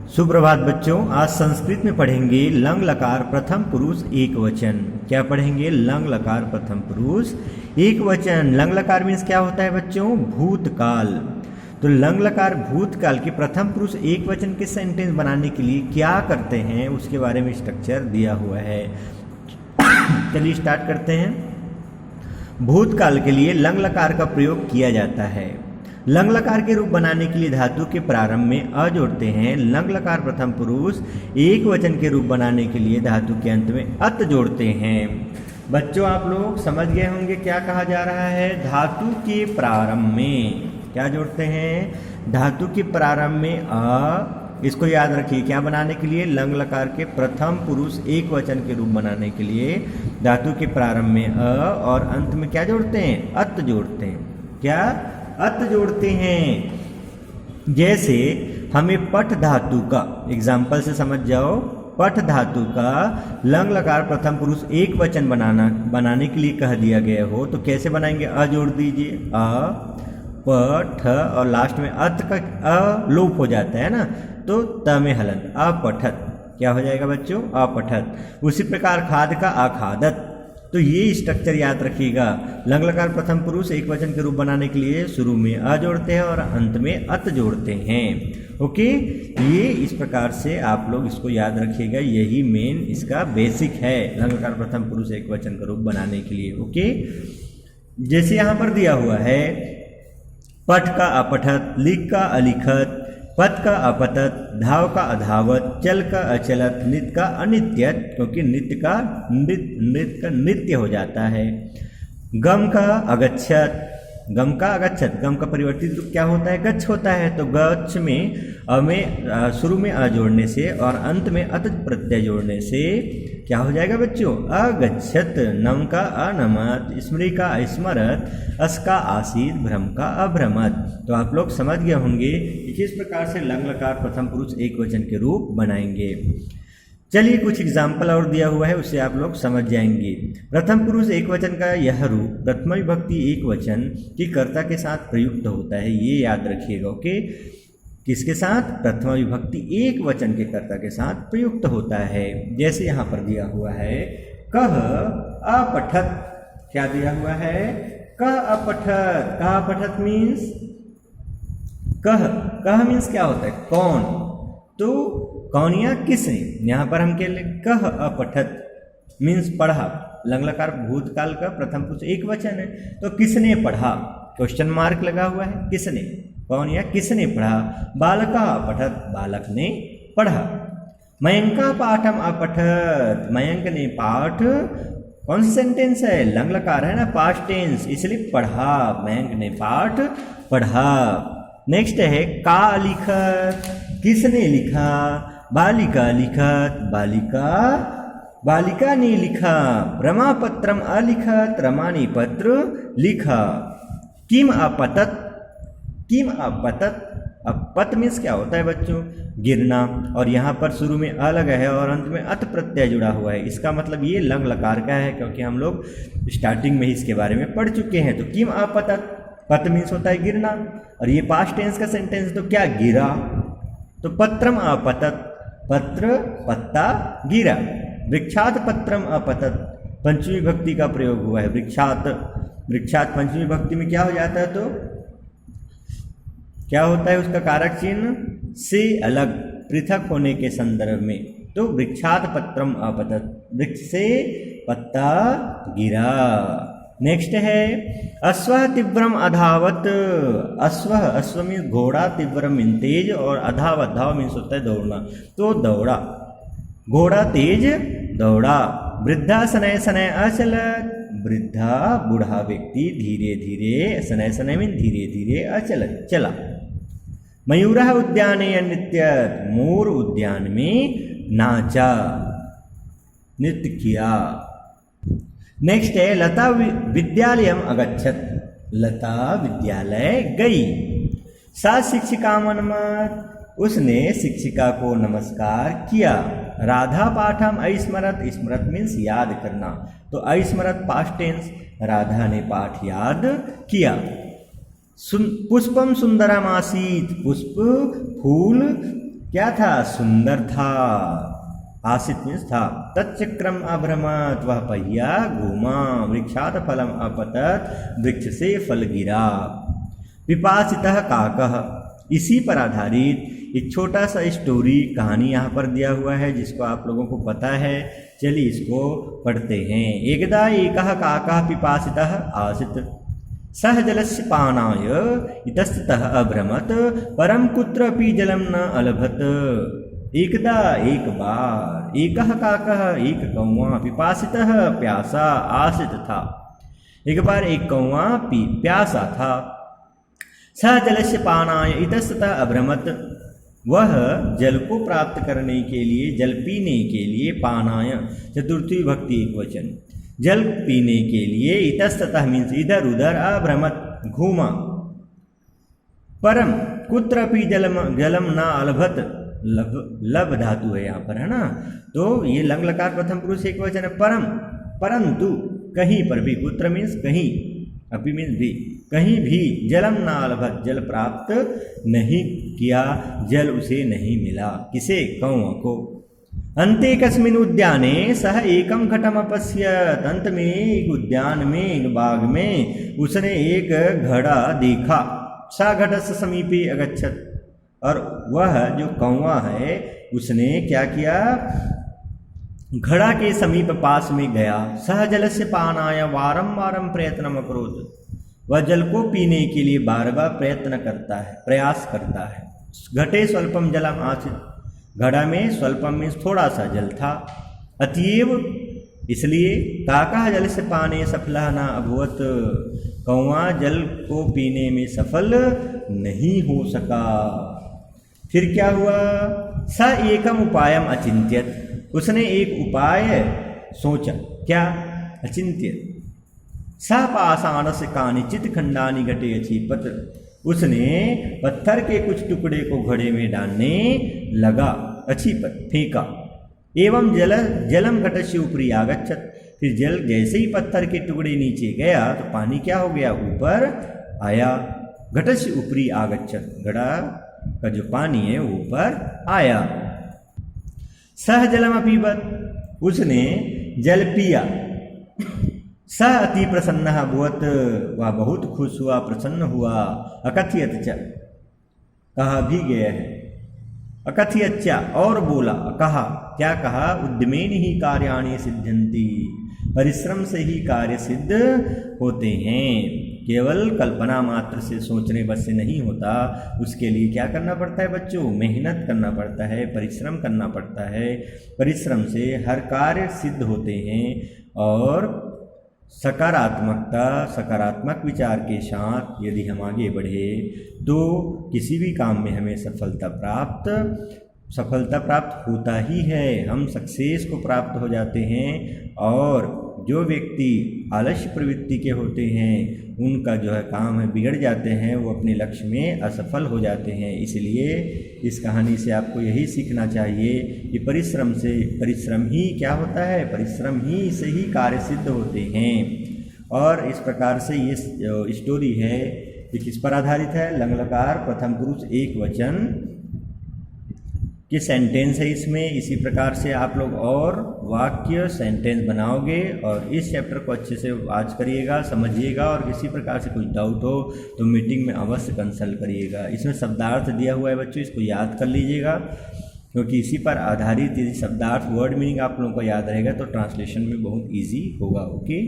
सुप्रभात बच्चों, आज संस्कृत में पढ़ेंगे लंग लकार प्रथम पुरुष एक वचन। क्या पढ़ेंगे? लंग लकार प्रथम पुरुष एक वचन। लंग लकार मीन्स क्या होता है बच्चों? भूतकाल। तो लंग लकार भूतकाल के प्रथम पुरुष एक वचन के सेंटेंस बनाने के लिए क्या करते हैं उसके बारे में स्ट्रक्चर दिया हुआ है। चलिए स्टार्ट करते हैं। भूतकाल के लिए लंग लकार का प्रयोग किया जाता है। लंग लकार के रूप बनाने के लिए धातु के प्रारंभ में अ जोड़ते हैं। लंग लकार प्रथम पुरुष एक वचन के रूप बनाने के लिए धातु के अंत में अत जोड़ते हैं। बच्चों आप लोग समझ गए होंगे क्या कहा जा रहा है। धातु के प्रारंभ में क्या जोड़ते हैं? धातु के प्रारंभ में अ। इसको याद रखिए, क्या बनाने के लिए? लंग लकार के प्रथम पुरुष एक वचन के रूप बनाने के लिए धातु के प्रारंभ में अ और अंत में क्या जोड़ते हैं? अत जोड़ते हैं। क्या? अत जोड़ते हैं। जैसे हमें पठ धातु का एग्जाम्पल से समझ जाओ। पठ धातु का लंग लकार प्रथम पुरुष एक वचन बनाने के लिए कह दिया गया हो तो कैसे बनाएंगे? अ जोड़ दीजिए, अ प ठ और लास्ट में अत का अ लोप हो जाता है ना, तो त में हलन अपठत। क्या हो जाएगा बच्चों? अपठत। उसी प्रकार खाद का अखादत। तो ये स्ट्रक्चर याद रखिएगा। लंग लकार प्रथम पुरुष एक वचन के रूप बनाने के लिए शुरू में अ जोड़ते हैं और अंत में अत जोड़ते हैं। ओके, ये इस प्रकार से आप लोग इसको याद रखिएगा। यही मेन इसका बेसिक है लंग लकार प्रथम पुरुष एक वचन का रूप बनाने के लिए। ओके, जैसे यहाँ पर दिया हुआ है पठ का अपठत, लिख का अलिखत, पत का अपतत, धाव का अधावत, चल का अचलत, नित्य का अनित्यत, क्योंकि नित्य का नृत्य हो जाता है। गम का अगच्छत, गम का अगच्छत, गम का परिवर्तित रूप क्या होता है? गच्छ होता है। तो गच्छ में शुरू में अ जोड़ने से और अंत में अत प्रत्यय जोड़ने से क्या हो जाएगा बच्चों? अगच्छत। नम का अनमत, स्मृति का अस्मरत, अस का आसीत, भ्रम का अभ्रमत। तो आप लोग समझ गए होंगे कि किस प्रकार से लंग लकार प्रथम पुरुष एक वचन के रूप बनाएंगे। चलिए कुछ एग्जाम्पल और दिया हुआ है, उससे आप लोग समझ जाएंगे। प्रथम पुरुष एक वचन का यह रूप प्रथम विभक्ति एक वचन की कर्ता के साथ प्रयुक्त होता है। ये याद रखिएगा। ओके, किसके साथ? प्रथम विभक्ति एक वचन के कर्ता के साथ प्रयुक्त होता है। जैसे यहाँ पर दिया हुआ है कह अपठत। क्या दिया हुआ है? कह अपठत। कह अपठत मीन्स कह मीन्स क्या होता है? कौन। तो कौन या किसने? यहाँ पर हम कह ले कह अपठत मीन्स पढ़ा। लंग लकार भूतकाल का प्रथम पुरुष एक वचन है, तो किसने पढ़ा? क्वेश्चन मार्क लगा हुआ है। किसने? कौन या किसने पढ़ा? बालका अपठत, बालक ने पढ़ा। मयंका पाठम अपठत, मयंक ने पाठ। कौन सा सेंटेंस है? लंग लकार है ना, पास्ट टेंस, इसलिए पढ़ा। मयंक ने पाठ पढ़ा। नेक्स्ट है का लिखत, किसने लिखा? बालिका लिखत, बालिका ने लिखा। रमा पत्रम अलिखत, रमा ने पत्र लिखा। किम अपतत, किम अपतत। अपत मीन्स क्या होता है बच्चों? गिरना। और यहाँ पर शुरू में अ लगा है और अंत में अत प्रत्यय जुड़ा हुआ है। इसका मतलब ये लंग लकार का है, क्योंकि हम लोग स्टार्टिंग में ही इसके बारे में पढ़ चुके हैं। तो किम अपतत, पत मीन्स होता है गिरना, और ये पास्ट टेंस का सेंटेंस, तो क्या? गिरा। तो पत्रम अपतत, पत्र पत्ता गिरा। वृक्षात पत्रम अपतत, पंचमी विभक्ति का प्रयोग हुआ है। वृक्षात, वृक्षात पंचमी विभक्ति में क्या हो जाता है? तो क्या होता है उसका कारक चिन्ह? से अलग, पृथक होने के संदर्भ में। तो वृक्षात पत्रम अपतत, वृक्ष से पत्ता गिरा। नेक्स्ट है अश्व तीव्रम अधावत। अश्व मीन्स घोड़ा, तीव्रम मीन तेज, और अधावत, धाव मीन्स होता है दौड़ना। तो दौड़ा, घोड़ा तेज दौड़ा। वृद्धा शनय शनय अचलत, वृद्धा बूढ़ा व्यक्ति धीरे धीरे, शनय शनय मीन धीरे धीरे, अचलत चला। मयूर उद्याने नृत्यत, मोर उद्यान में नाचा, नृत्य किया। नेक्स्ट है लता विद्यालयम अगच्छत, लता विद्यालय गई। सा शिक्षिका मनमत, उसने शिक्षिका को नमस्कार किया। राधा पाठम अस्मरत, स्मरत मीन्स याद करना। तो अस्मरत पास्ट टेंस, राधा ने पाठ याद किया। पुष्पम सुंदरम आसीत, पुष्प फूल क्या था? सुंदर था। आसित मीन्स था। तच्चक्रम अभ्रमत, वह पहिया घूमा। वृक्षात फलम अपतत, वृक्ष से फल गिरा। पिपासितः काकः, इसी पर आधारित एक छोटा सा स्टोरी कहानी यहाँ पर दिया हुआ है जिसको आप लोगों को पता है। चलिए इसको पढ़ते हैं। एकदा एकः काकः पिपासितः आसित, सह जलस्य पानाय इतस्ततः अभ्रमत, परम कुत्रापि जलम न अलभत। एकदा, एक बार, एकः काकः, एक कौवा, पिपासितः, प्यासा, आसित था। एक बार एक कौवा प्यासा था। सह जलस्य पानाय इतस्ततः अभ्रमत, वह जल को प्राप्त करने के लिए, जल पीने के लिए, पानाय चतुर्थी विभक्ति एक वचन, जल पीने के लिए, इतस्ततः मीन्स इधर उधर, अभ्रमत घूमा। परम कुत्रापि जलम न अलभत, लब धातु है यहाँ पर, है ना। तो ये लंग लकार प्रथम पुरुष एक वचन है। परम, परंतु कहीं पर भी, कुत्र मीन्स कहीं, अपि मीन्स भी, कहीं भी, जलम न अलभत, जल प्राप्त नहीं किया, जल उसे नहीं मिला। किसे? कौवा को। अन्ते कस्मिन् उद्याने सह एकम घटम अपश्यत, अंत में एक उद्यान में, एक बाग में उसने एक घड़ा देखा। सा घटस्य समीपे अगच्छत, और वह जो कौवा है उसने क्या किया? घड़ा के समीप पास में गया। सह जलस्य पानाय वारम वारम प्रयत्नम अकरोत्, वह जल को पीने के लिए बार बार प्रयत्न करता है, प्रयास करता है। घटे स्वल्पम जलम आसित, घड़ा में स्वल्पम में थोड़ा सा जल था। अतएव इसलिए काकः जल से पाने सफलः न अभवत, कौवा जल को पीने में सफल नहीं हो सका। फिर क्या हुआ? स एकम उपायम अचिंत्यत, उसने एक उपाय सोचा। क्या? अचिंत्यत। स पाषाणस्य कानिचित् खंडानि घटे अक्षिपत, उसने पत्थर के कुछ टुकड़े को घड़े में डालने लगा। अक्षिपत फेंका। एवं जलम घटस्य ऊपरी आगच्छत, फिर जल जैसे ही पत्थर के टुकड़े नीचे गया तो पानी क्या हो गया? ऊपर आया। घटस्य ऊपरी आगच्छत, घड़ा का जो पानी है वो ऊपर आया। सह जलम अपीबत, उसने जल पिया। सह अति प्रसन्न अभवत, वह बहुत खुश हुआ, प्रसन्न हुआ। अकथयत च, कहा भी गया है। अकथयत च, और बोला, कहा। क्या कहा? उद्यमेन ही कार्याणि सिद्ध्यन्ति, परिश्रम से ही कार्य सिद्ध होते हैं। केवल कल्पना मात्र से, सोचने बस से नहीं होता। उसके लिए क्या करना पड़ता है बच्चों? मेहनत करना पड़ता है, परिश्रम करना पड़ता है। परिश्रम से हर कार्य सिद्ध होते हैं। और सकारात्मकता, सकारात्मक विचार के साथ यदि हम आगे बढ़े तो किसी भी काम में हमें सफलता प्राप्त होता ही है। हम सक्सेस को प्राप्त हो जाते हैं। और जो व्यक्ति आलस्य प्रवृत्ति के होते हैं उनका जो है काम है बिगड़ जाते हैं, वो अपने लक्ष्य में असफल हो जाते हैं। इसलिए इस कहानी से आपको यही सीखना चाहिए कि परिश्रम ही क्या होता है? परिश्रम ही से ही कार्य सिद्ध होते हैं। और इस प्रकार से ये स्टोरी है कि किस पर आधारित है? लंग लकार प्रथम पुरुष एक वचन के सेंटेंस है इसमें। इसी प्रकार से आप लोग और वाक्य सेंटेंस बनाओगे और इस चैप्टर को अच्छे से आज करिएगा, समझिएगा। और किसी प्रकार से कुछ डाउट हो तो मीटिंग में अवश्य कंसल्ट करिएगा। इसमें शब्दार्थ दिया हुआ है बच्चों, इसको याद कर लीजिएगा, क्योंकि इसी पर आधारित यदि शब्दार्थ वर्ड मीनिंग आप लोगों को याद रहेगा तो ट्रांसलेशन में बहुत ईजी होगा। ओके।